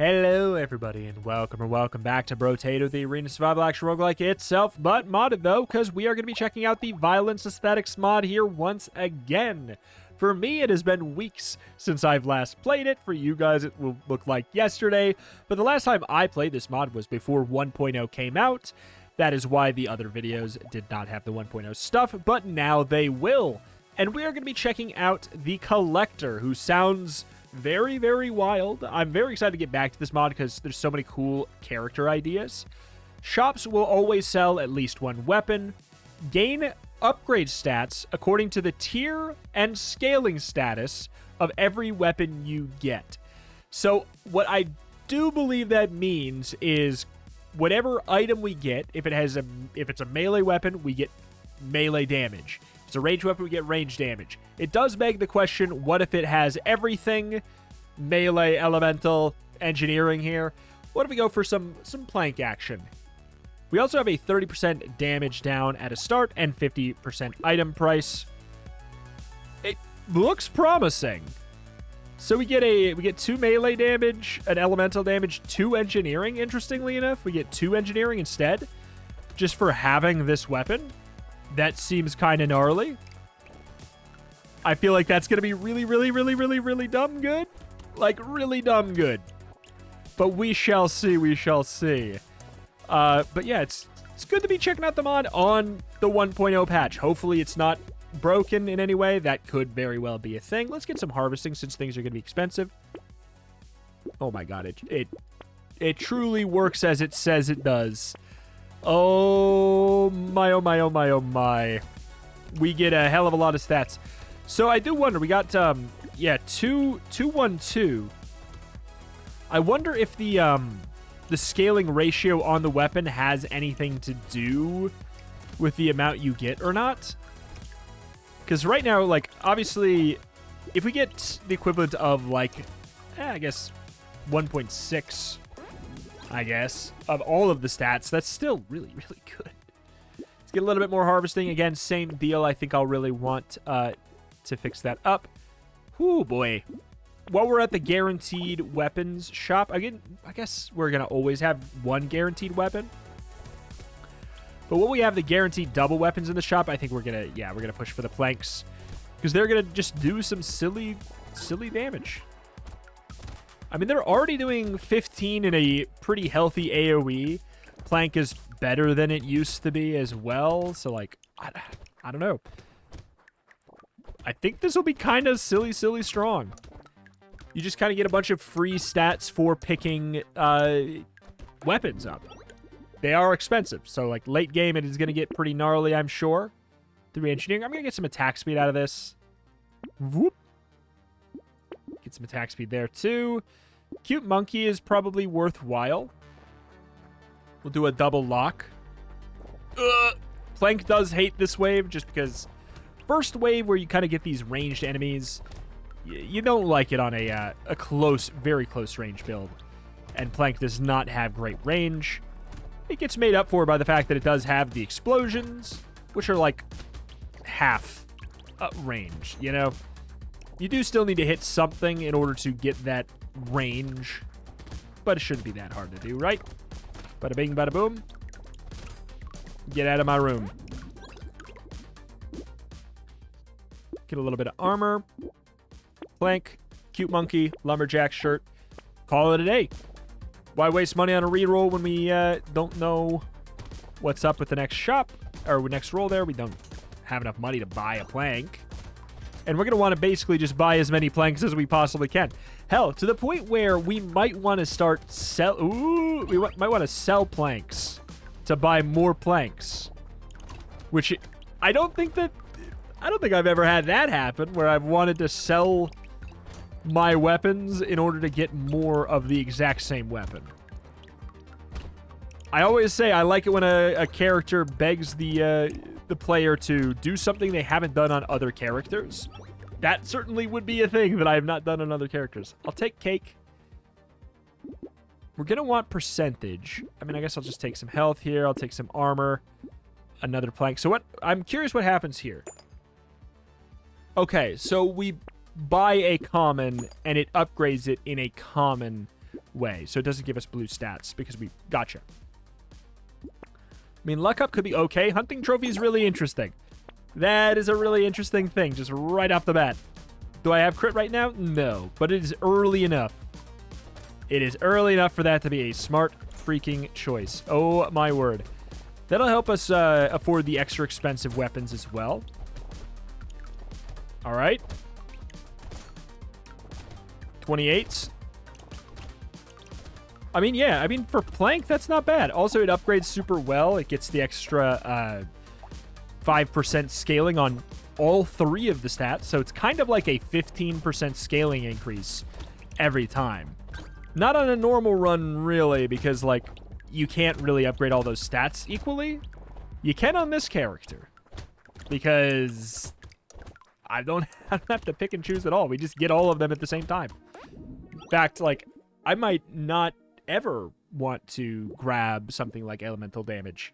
Hello everybody and welcome back to Brotato, the arena survival action roguelike itself, but modded though, because we are going to be checking out the violence aesthetics mod here once again. For me, it has been weeks since I've last played it. For you guys, it will look like yesterday, but the last time I played this mod was before 1.0 came out. That is why the other videos did not have the 1.0 stuff, but now they will. And we are going to be checking out the Collector, who sounds very, very wild. I'm very excited to get back to this mod because there's so many cool character ideas. Shops will always sell at least one weapon. Gain upgrade stats according to the tier and scaling status of every weapon you get. So what I do believe that means is whatever item we get, if it's a melee weapon, we get melee damage. If it's a ranged weapon, we get range damage. It does beg the question, what if it has everything? Melee, elemental, engineering here. What if we go for some plank action? We also have a 30% damage down at a start and 50% item price. It looks promising. So we get 2 melee damage, an elemental damage, 2 engineering, interestingly enough. We get 2 engineering instead, just for having this weapon. That seems kind of gnarly. I feel like that's going to be really dumb good. Like, really dumb good. But we shall see, we shall see. But yeah, it's good to be checking out the mod on the 1.0 patch. Hopefully it's not broken in any way. That could very well be a thing. Let's get some harvesting since things are going to be expensive. Oh my god, it truly works as it says it does. Oh my, oh my, oh my, oh my. We get a hell of a lot of stats. So I do wonder, we got, 212. I wonder if the scaling ratio on the weapon has anything to do with the amount you get or not. Because right now, like, obviously, if we get the equivalent of, like, I guess, 1.6, I guess, of all of the stats, that's still really good. Let's get a little bit more harvesting. Again, same deal. I think I'll really want to fix that up. Whoo, boy. While we're at the guaranteed weapons shop, again, I guess we're going to always have one guaranteed weapon. But when we have the guaranteed double weapons in the shop, I think we're going to push for the planks. Because they're going to just do some silly damage. I mean, they're already doing 15 in a pretty healthy AoE. Plank is better than it used to be as well. So, like, I don't know. I think this will be kind of silly strong. You just kind of get a bunch of free stats for picking weapons up. They are expensive, so like late game it is going to get pretty gnarly, I'm sure. 3 engineering. I'm going to get some attack speed out of this. Whoop. Get some attack speed there too. Cute monkey is probably worthwhile. We'll do a double lock. Plank does hate this wave just because first wave where you kind of get these ranged enemies, you don't like it on a very close range build. And Plank does not have great range. It gets made up for by the fact that it does have the explosions, which are like half range, you know? You do still need to hit something in order to get that range, but it shouldn't be that hard to do, right? Bada bing, bada boom. Get out of my room. Get a little bit of armor. Plank, cute monkey, lumberjack shirt. Call it a day. Why waste money on a reroll when we don't know what's up with the next shop or next roll there? We don't have enough money to buy a plank. And we're going to want to basically just buy as many planks as we possibly can. Hell, to the point where we might want to start we might want to sell planks to buy more planks. Which I don't think I've ever had that happen where I've wanted to sell my weapons in order to get more of the exact same weapon. I always say I like it when a character begs the player to do something they haven't done on other characters. That certainly would be a thing that I have not done on other characters. I'll take cake. We're going to want percentage. I mean, I guess I'll just take some health here. I'll take some armor. Another plank. So I'm curious what happens here. Okay, so we buy a common, and it upgrades it in a common way. So it doesn't give us blue stats because we... Gotcha. I mean, luck up could be okay. Hunting trophy is really interesting. That is a really interesting thing, just right off the bat. Do I have crit right now? No, but it is early enough. It is early enough for that to be a smart freaking choice. Oh, my word. That'll help us afford the extra expensive weapons as well. All right. 28s. I mean, yeah. I mean, for Plank, that's not bad. Also, it upgrades super well. It gets the extra 5% scaling on all 3 of the stats. So it's kind of like a 15% scaling increase every time. Not on a normal run, really, because, like, you can't really upgrade all those stats equally. You can on this character. Because I don't have to pick and choose at all. We just get all of them at the same time. In fact, like, I might not ever want to grab something like elemental damage.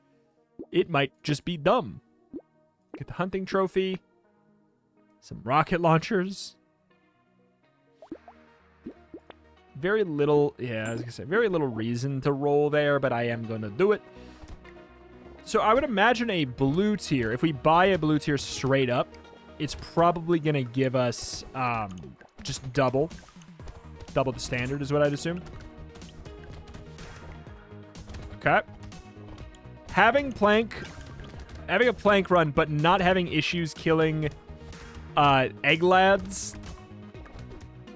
It might just be dumb. Get the hunting trophy. Some rocket launchers. Very little, yeah, I was gonna say, very little reason to roll there, but I am gonna do it. So I would imagine a blue tier. If we buy a blue tier straight up, it's probably gonna give us just double the standard is what I'd assume. Okay. Having a plank run, but not having issues killing egg lads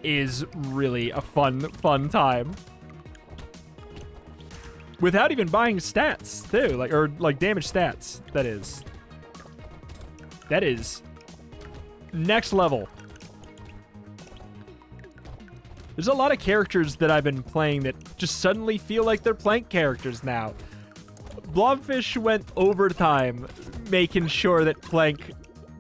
is really a fun time. Without even buying stats, too. Like damage stats, that is. That is next level. There's a lot of characters that I've been playing that just suddenly feel like they're plank characters now. Blobfish went overtime making sure that plank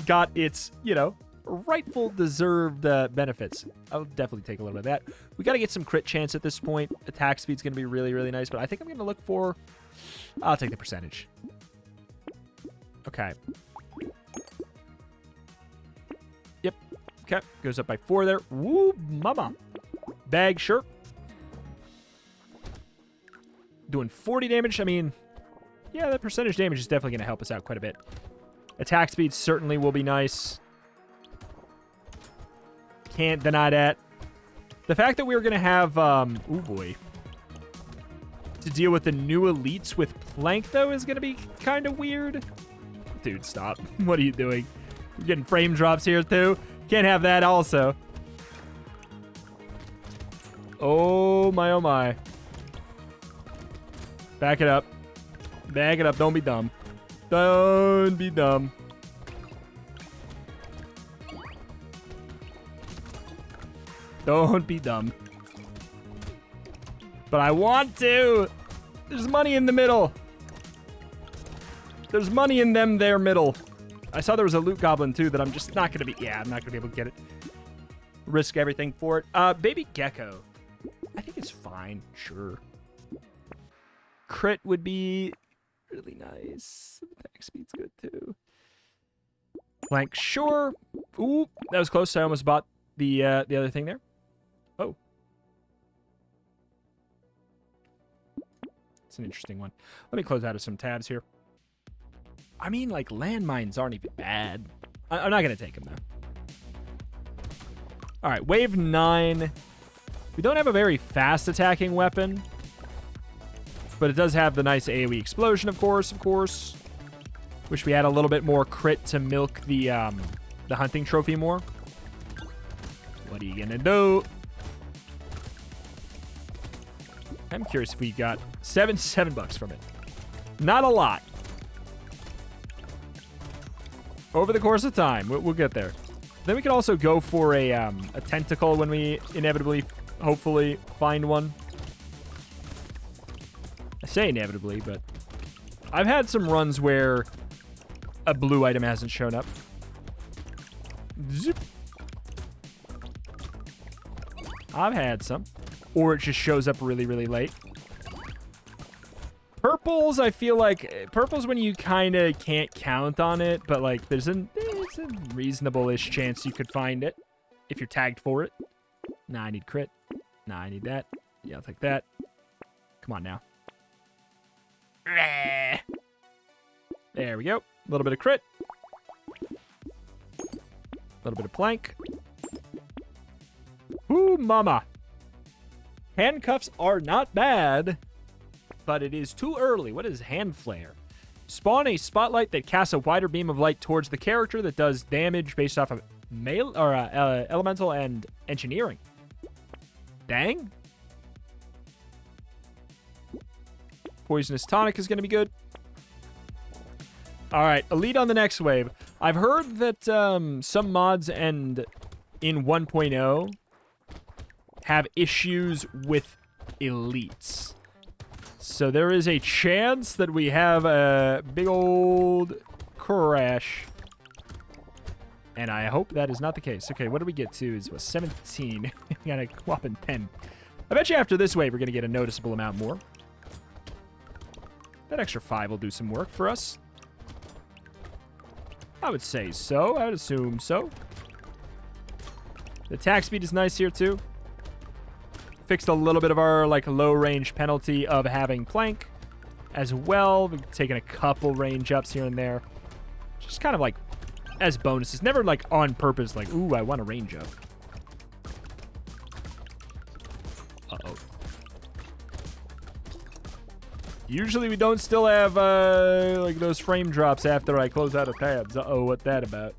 got its, you know, rightful deserved benefits. I'll definitely take a little bit of that. We got to get some crit chance at this point. Attack speed's going to be really, really nice, but I think I'm going to look for... I'll take the percentage. Okay. Yep. Okay. Goes up by 4 there. Woo, mama. Bag, sure. Doing 40 damage. I mean, yeah, that percentage damage is definitely going to help us out quite a bit. Attack speed certainly will be nice. Can't deny that. The fact that we were going to have, oh boy, to deal with the new elites with plank, though, is going to be kind of weird. Dude, stop. What are you doing? You're getting frame drops here, too. Can't have that also. Oh, my, oh, my. Back it up. Back it up. Don't be dumb. Don't be dumb. Don't be dumb. But I want to. There's money in the middle. There's money in them there middle. I saw there was a loot goblin too that I'm just not going to be... Yeah, I'm not going to be able to get it. Risk everything for it. Baby Gecko. I think it's fine. Sure. Crit would be really nice. Attack speed's good too. Blank, sure. Ooh, that was close. I almost bought the other thing there. Oh. It's an interesting one. Let me close out of some tabs here. I mean, like, landmines aren't even bad. I'm not going to take them, though. All right, wave 9. We don't have a very fast attacking weapon, but it does have the nice AoE explosion, of course. Wish we had a little bit more crit to milk the hunting trophy more. What are you going to do? I'm curious if we got $7 from it. Not a lot. Over the course of time, we'll get there. Then we can also go for a tentacle when we inevitably, hopefully, find one. I say inevitably, but I've had some runs where a blue item hasn't shown up. Zip. I've had some. Or it just shows up really, really late. Purples, I feel like... Purples when you kind of can't count on it, but, like, there's a reasonable-ish chance you could find it if you're tagged for it. Nah, I need crit. Nah, I need that. Yeah, I'll take that. Come on now. There we go. A little bit of crit. A little bit of plank. Ooh, mama. Handcuffs are not bad, but it is too early. What is hand flare? Spawn a spotlight that casts a wider beam of light towards the character that does damage based off of elemental and engineering. Dang. Poisonous tonic is going to be good. All right, elite on the next wave. I've heard that some mods and in 1.0 have issues with elites. So there is a chance that we have a big old crash. And I hope that is not the case. Okay, what do we get to? Is what, 17. We got a whopping 10. I bet you after this wave, we're going to get a noticeable amount more. That extra 5 will do some work for us. I would say so. I would assume so. The attack speed is nice here, too. Fixed a little bit of our, like, low-range penalty of having plank as well. We've taken a couple range ups here and there. Just kind of, like, as bonuses. Never, like, on purpose, like, ooh, I want a range up. Uh-oh. Usually we don't still have, like, those frame drops after I close out of tabs. Uh-oh, what that about?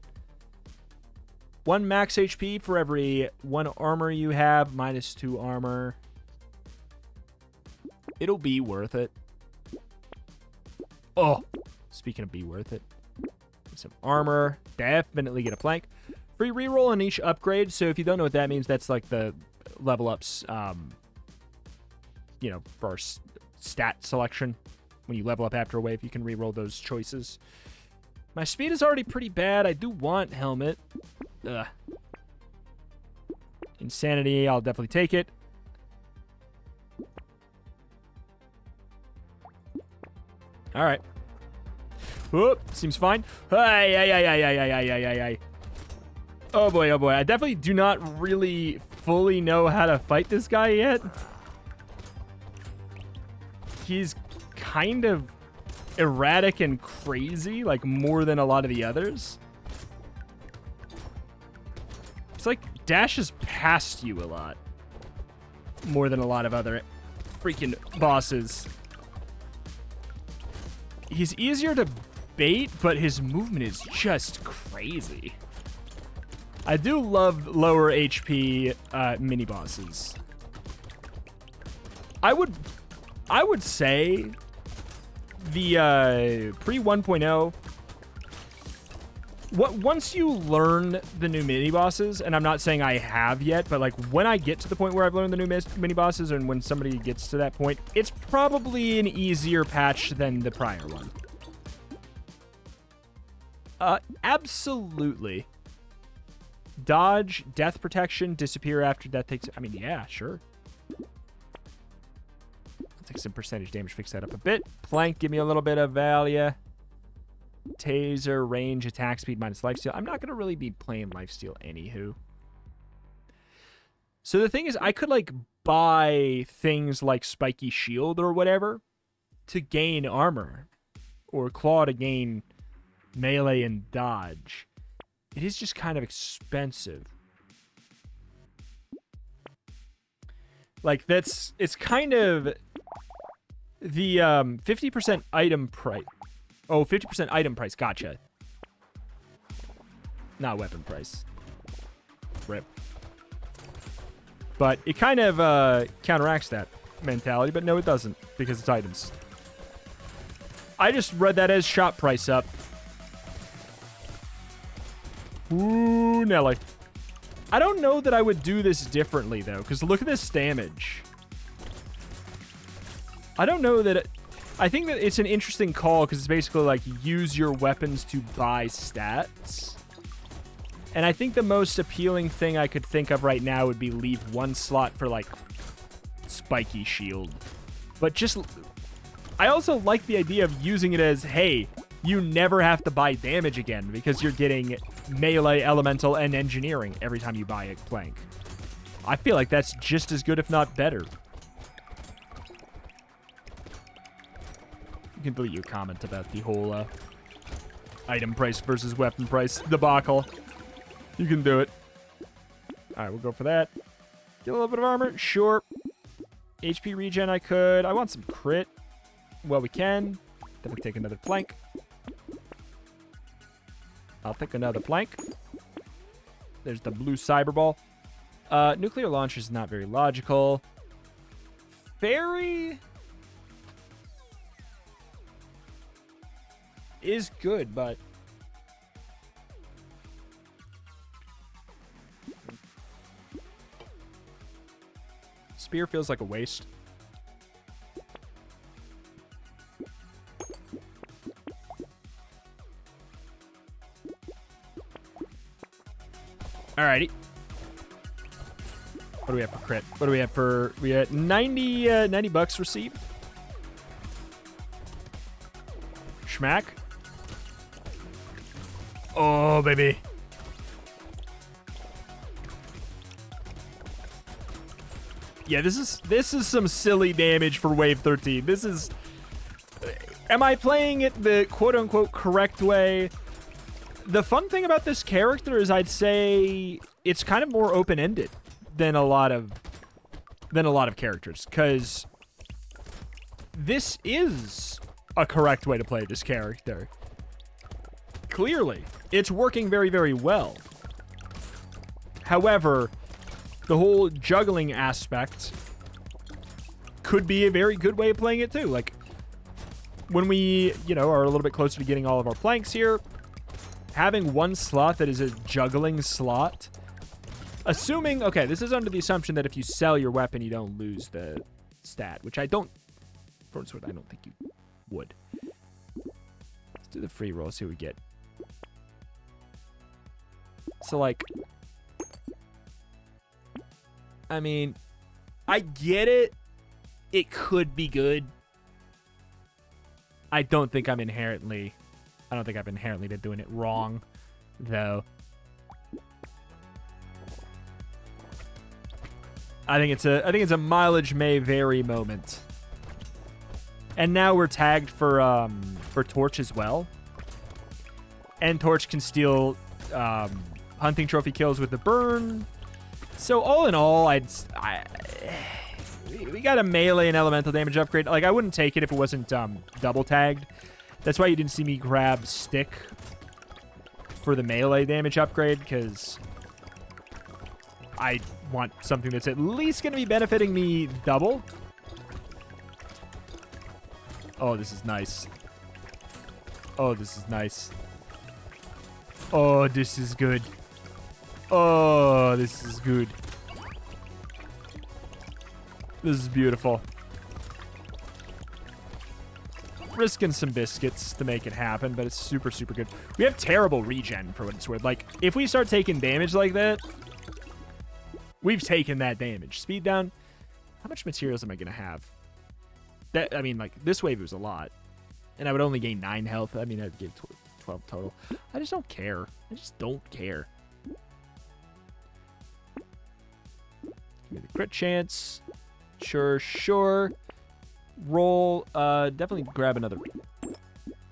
1 max HP for every 1 armor you have, minus 2 armor. It'll be worth it. Oh, speaking of be worth it. Some armor. Definitely get a plank. Free reroll on each upgrade. So if you don't know what that means, that's like the level ups, you know, for our stat selection. When you level up after a wave, you can reroll those choices. My speed is already pretty bad. I do want helmet. Ugh. Insanity, I'll definitely take it. All right. Whoop, seems fine. Hey. Oh boy, oh boy. I definitely do not really fully know how to fight this guy yet. He's kind of erratic and crazy, like more than a lot of the others. It's like dashes past you a lot. More than a lot of other freaking bosses. He's easier to bait, but his movement is just crazy. I do love lower HP mini bosses. I would say the pre 1.0. Once you learn the new mini-bosses, and I'm not saying I have yet, but like when I get to the point where I've learned the new mini-bosses, and when somebody gets to that point, it's probably an easier patch than the prior one. Absolutely. Dodge, death protection, disappear after death takes... I mean, yeah, sure. I'll take some percentage damage, fix that up a bit. Plank, give me a little bit of value. Taser, range, attack speed, minus lifesteal. I'm not going to really be playing lifesteal anywho. So the thing is, I could, like, buy things like Spiky Shield or whatever to gain armor. Or Claw to gain melee and dodge. It is just kind of expensive. Like, it's kind of the 50% item price. Oh, 50% item price. Gotcha. Not weapon price. Rip. But it kind of counteracts that mentality, but no, it doesn't, because it's items. I just read that as shop price up. Ooh, Nelly. I don't know that I would do this differently, though, because look at this damage. I don't know that... I think that it's an interesting call, because it's basically like, use your weapons to buy stats. And I think the most appealing thing I could think of right now would be leave one slot for, like, Spiky Shield. But just... I also like the idea of using it as, hey, you never have to buy damage again, because you're getting melee, elemental, and engineering every time you buy a plank. I feel like that's just as good, if not better. You can delete your comment about the whole item price versus weapon price debacle. You can do it. All right, we'll go for that. Get a little bit of armor, sure. HP regen I could. I want some crit. Well, we can. Definitely take another plank. I'll take another plank. There's the blue cyber ball. Nuclear launch is not very logical. Fairy is good, but spear feels like a waste. Alrighty. What do we have for crit? What do we have for... We had 90 bucks received. Schmack. Oh, baby. Yeah, this is some silly damage for wave 13. This is... Am I playing it the quote-unquote correct way? The fun thing about this character is I'd say it's kind of more open-ended than a lot of characters, because this is a correct way to play this character. Clearly, it's working very, very well. However, the whole juggling aspect could be a very good way of playing it too. Like, when we, are a little bit closer to getting all of our planks here, having one slot that is a juggling slot, assuming, okay, this is under the assumption that if you sell your weapon, you don't lose the stat, which I don't think you would. Let's do the free roll, see what we get. So, like, I mean, I get it. It could be good. I don't think I've inherently been doing it wrong, though. I think it's a mileage may vary moment. And now we're tagged for Torch as well. And Torch can steal hunting trophy kills with the burn. So all in all, we got a melee and elemental damage upgrade. Like, I wouldn't take it if it wasn't double tagged. That's why you didn't see me grab stick for the melee damage upgrade, because I want something that's at least going to be benefiting me double. Oh, this is nice. Oh, this is nice. Oh, this is good. Oh, this is good. This is beautiful. Risking some biscuits to make it happen, but it's super, super good. We have terrible regen for what it's worth. Like, if we start taking damage like that, we've taken that damage. Speed down. How much materials am I going to have? I mean, like, this wave was a lot. And I would only gain 9 health. I mean, I'd give 12 total. I just don't care. I just don't care. Give me the crit chance. Sure. Roll. Definitely grab another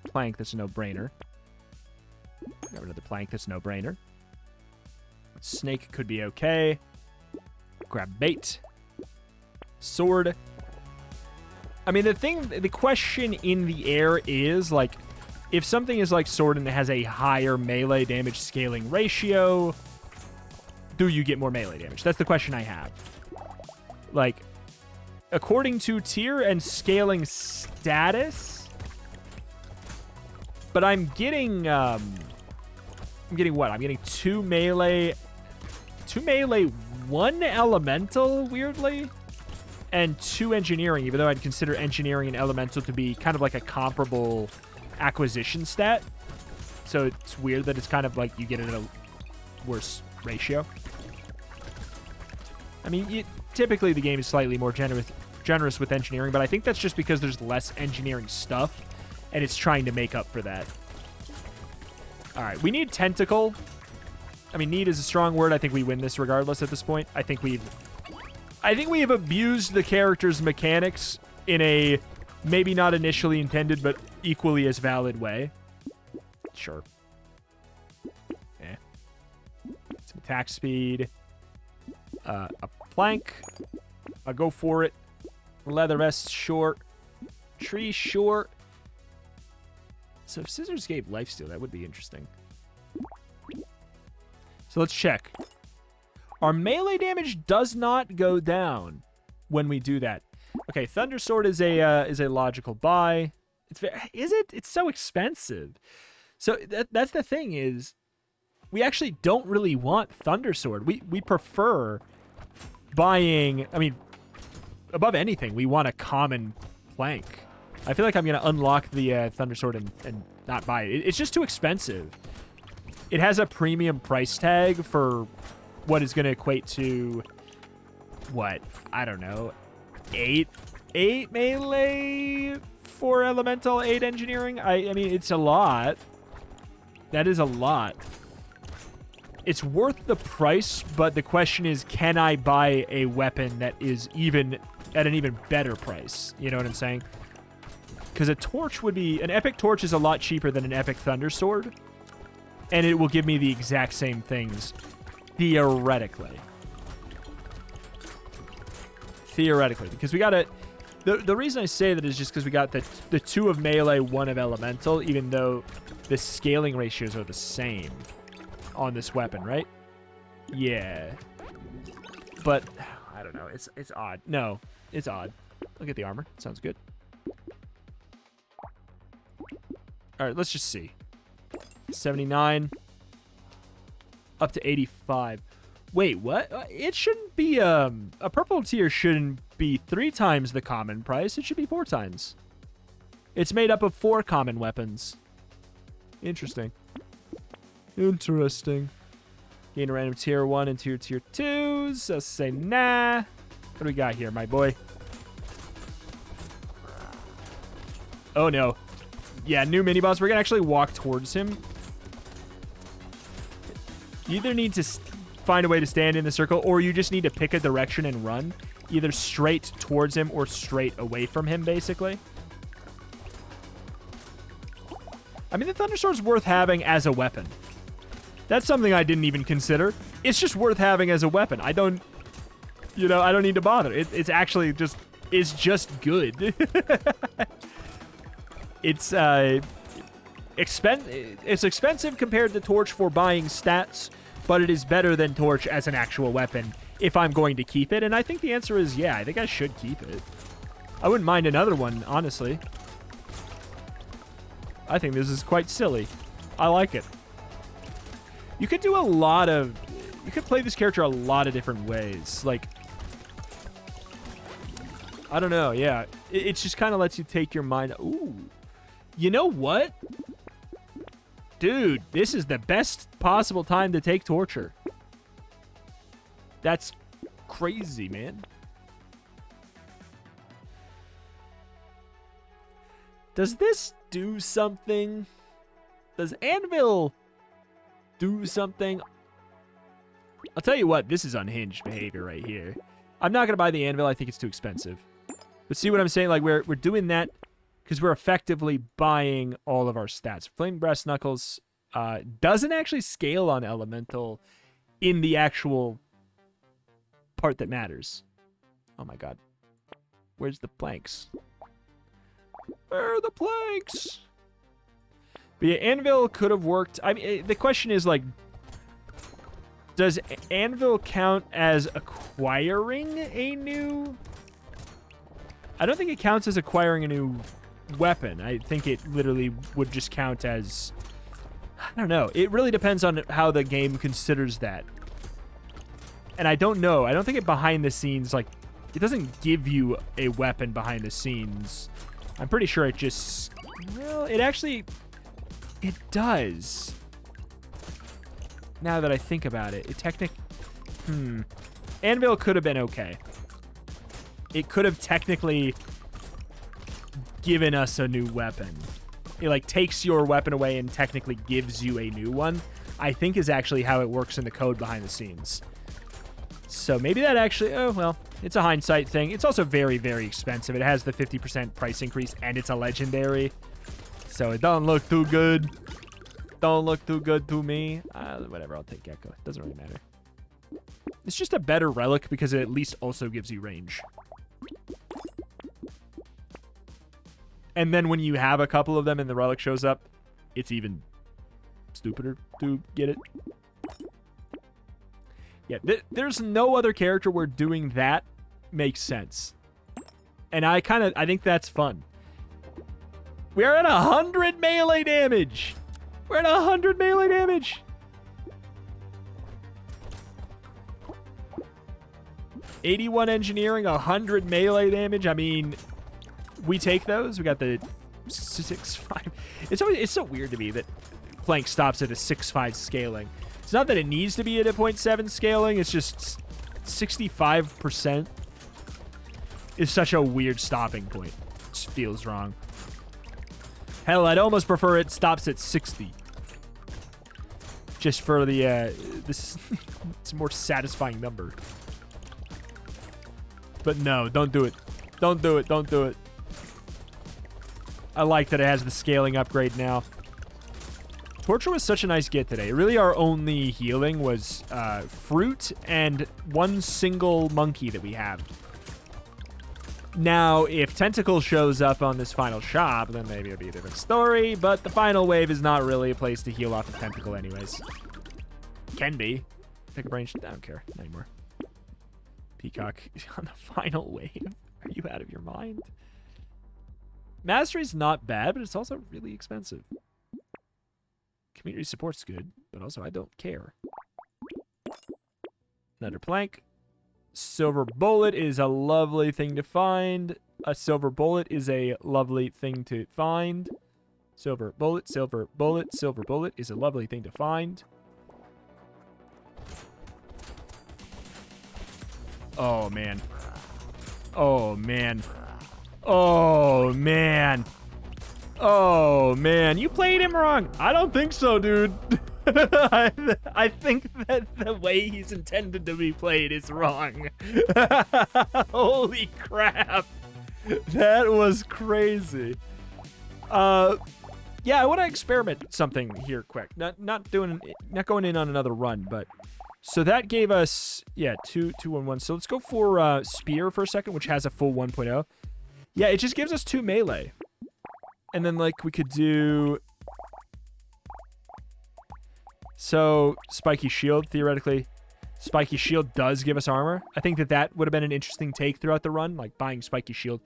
plank. That's a no-brainer. Grab another plank. That's a no-brainer. Snake could be okay. Grab bait. Sword. I mean, the question in the air is, like, if something is like sword and it has a higher melee damage scaling ratio, do you get more melee damage? That's the question I have. Like, according to tier and scaling status, but I'm getting what? I'm getting 2 melee, 1 elemental, weirdly, and 2 engineering, even though I'd consider engineering and elemental to be kind of like a comparable acquisition stat. So it's weird that it's kind of like you get it at a worse ratio. I mean, typically the game is slightly more generous with engineering, but I think that's just because there's less engineering stuff, and it's trying to make up for that. All right, we need tentacle. I mean, need is a strong word. I think we win this regardless at this point. I think we have abused the character's mechanics in a maybe not initially intended, but equally as valid way. Sure. Eh. Some attack speed. A plank. I'll go for it. Leather vest short. Tree short. So if scissors gave lifesteal, that would be interesting. So let's check. Our melee damage does not go down when we do that. Okay, Thunder Sword is a logical buy. Is it? It's so expensive. So that's the thing is, we actually don't really want Thunder Sword. We prefer buying. I mean, above anything, we want a common plank. I feel like I'm gonna unlock the Thunder Sword and not buy it. It's just too expensive. It has a premium price tag for what is going to equate to, what? I don't know. 8 melee, 4 elemental, 8 engineering. I mean, it's a lot. That is a lot. It's worth the price, but the question is, can I buy a weapon that is even at an even better price? You know what I'm saying? Because a torch would be... An epic torch is a lot cheaper than an epic thunder sword. And it will give me the exact same things. Theoretically. Because we got it. The reason I say that is just because we got the 2 of melee, 1 of elemental, even though the scaling ratios are the same on this weapon, right? Yeah. But I don't know. It's odd. No, it's odd. Look at the armor. Sounds good. All right, let's just see. 79 up to 85. Wait, what? It shouldn't be a purple tier shouldn't be 3 times the common price. It should be 4 times. It's made up of 4 common weapons. Interesting. Gain a random tier 1 and tier 2s. So say nah. What do we got here, my boy? Oh no. Yeah, new mini boss. We're gonna actually walk towards him. You either need to find a way to stand in the circle, or you just need to pick a direction and run. Either straight towards him or straight away from him, basically. I mean, the Thundersword's worth having as a weapon. That's something I didn't even consider. It's just worth having as a weapon. I don't need to bother. It's actually just, it's just good. It's expensive compared to Torch for buying stats, but it is better than Torch as an actual weapon if I'm going to keep it. And I think the answer is yeah, I think I should keep it. I wouldn't mind another one, honestly. I think this is quite silly. I like it. You could do you could play this character a lot of different ways. Like, I don't know, yeah. It just kind of lets you take your mind. Ooh. You know what? Dude, this is the best possible time to take Torture. That's crazy, man. Does this do something? Does Anvil do something? I'll tell you what, this is unhinged behavior right here. I'm not going to buy the Anvil. I think it's too expensive. But see what I'm saying? Like, we're doing that because we're effectively buying all of our stats. Flame Brass Knuckles doesn't actually scale on Elemental in the actual part that matters. Oh my god. Where's the planks? Where are the planks? But yeah, Anvil could have worked. I mean, the question is, like, does Anvil count as acquiring a new... I don't think it counts as acquiring a new weapon. I think it literally would just count as... I don't know. It really depends on how the game considers that. And I don't know. I don't think it behind the scenes, like, it doesn't give you a weapon behind the scenes. I'm pretty sure it just... Well, it actually... It does. Now that I think about it. Anvil could have been okay. It could have technically given us a new weapon. It, like, takes your weapon away and technically gives you a new one. I think is actually how it works in the code behind the scenes. So maybe that actually, oh, well, it's a hindsight thing. It's also very, very expensive. It has the 50% price increase, and it's a legendary. So it don't look too good. Don't look too good to me. Whatever, I'll take Gecko. Doesn't really matter. It's just a better relic because it at least also gives you range. And then when you have a couple of them and the relic shows up, it's even stupider to get it. Yeah, there's no other character where doing that makes sense. And I think that's fun. We're at 100 melee damage. We're at 100 melee damage. 81 engineering, 100 melee damage. I mean, we take those. We got the 6.5. It's so weird to me that Plank stops at a 6.5 scaling. It's not that it needs to be at a 0.7 scaling. It's just 65% is such a weird stopping point. It just feels wrong. Hell, I'd almost prefer it stops at 60. Just for the, it's a more satisfying number. But no, don't do it. Don't do it. Don't do it. I like that it has the scaling upgrade now. Torture was such a nice get today. Really, our only healing was fruit and one single monkey that we have. Now, if Tentacle shows up on this final shop, then maybe it'll be a different story, but the final wave is not really a place to heal off of Tentacle anyways. Can be. Pick up range. I don't care anymore. Peacock on the final wave. Are you out of your mind? Mastery's not bad, but it's also really expensive. Community support's good, but also I don't care. Another plank. Silver bullet is a lovely thing to find. A silver bullet is a lovely thing to find. Silver bullet, silver bullet, silver bullet is a lovely thing to find. Oh, man. Oh, man. Oh, man. Oh, man. You played him wrong. I don't think so, dude. I think that the way he's intended to be played is wrong. Holy crap. That was crazy. Yeah, I want to experiment something here quick. Not going in on another run, but so that gave us, yeah, 2, 2, 1, 1. So let's go for Spear for a second, which has a full 1.0. Yeah, it just gives us 2 melee. And then, like, we could do... So, Spiky Shield, theoretically. Spiky Shield does give us armor. I think that would have been an interesting take throughout the run. Like, buying Spiky Shield,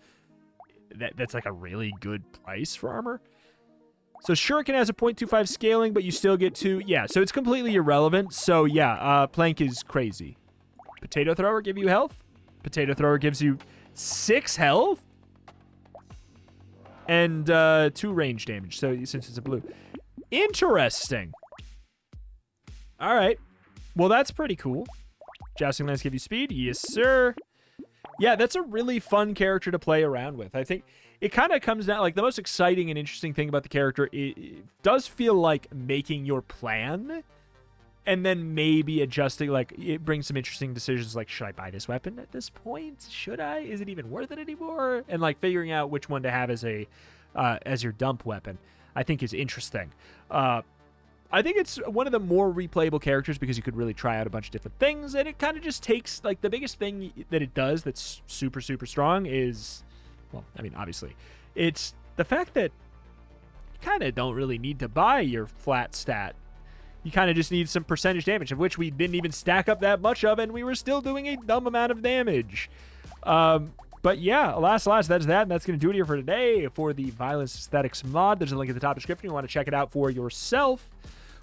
that's like a really good price for armor. So, Shuriken has a 0.25 scaling, but you still get 2. Yeah, so it's completely irrelevant. So, yeah, Plank is crazy. Potato Thrower give you health. Potato Thrower gives you 6 health. And 2 range damage, so since it's a blue. Interesting. All right. Well, that's pretty cool. Jousting Lance give you speed? Yes, sir. Yeah, that's a really fun character to play around with. I think it kind of comes down, like, the most exciting and interesting thing about the character, it does feel like making your plan and then maybe adjusting, like, it brings some interesting decisions, like, should I buy this weapon at this point? Should I? Is it even worth it anymore? And, like, figuring out which one to have as a as your dump weapon, I think is interesting. I think it's one of the more replayable characters because you could really try out a bunch of different things, and it kind of just takes, like, the biggest thing that it does that's super, super strong is, well, I mean, obviously, it's the fact that you kind of don't really need to buy your flat stat. You kind of just need some percentage damage, of which we didn't even stack up that much of, and we were still doing a dumb amount of damage. But yeah, alas, that's that, and that's going to do it here for today for the Violence Aesthetics mod. There's a link in the top description. You want to check it out for yourself.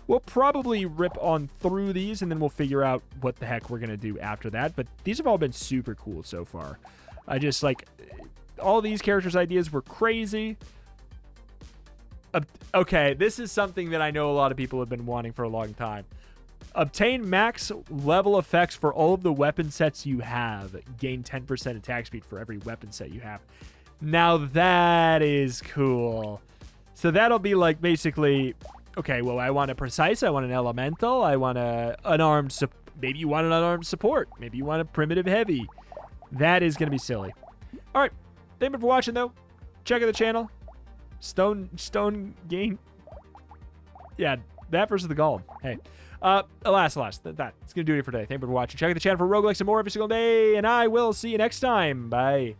We'll probably rip on through these, and then we'll figure out what the heck we're going to do after that. But these have all been super cool so far. I just, like, all these characters' ideas were crazy. Okay, this is something that I know a lot of people have been wanting for a long time. Obtain max level effects for all of the weapon sets you have. Gain 10% attack speed for every weapon set you have. Now that is cool. So that'll be like basically, okay, well, I want a precise, I want an elemental, I want an armed Maybe you want an unarmed support. Maybe you want a primitive heavy. That is going to be silly. All right. Thank you for watching, though. Check out the channel. Stone gain. Yeah, that versus the Golem. Hey. Alas. That's going to do it for today. Thank you for watching. Check out the channel for roguelikes and more every single day, and I will see you next time. Bye.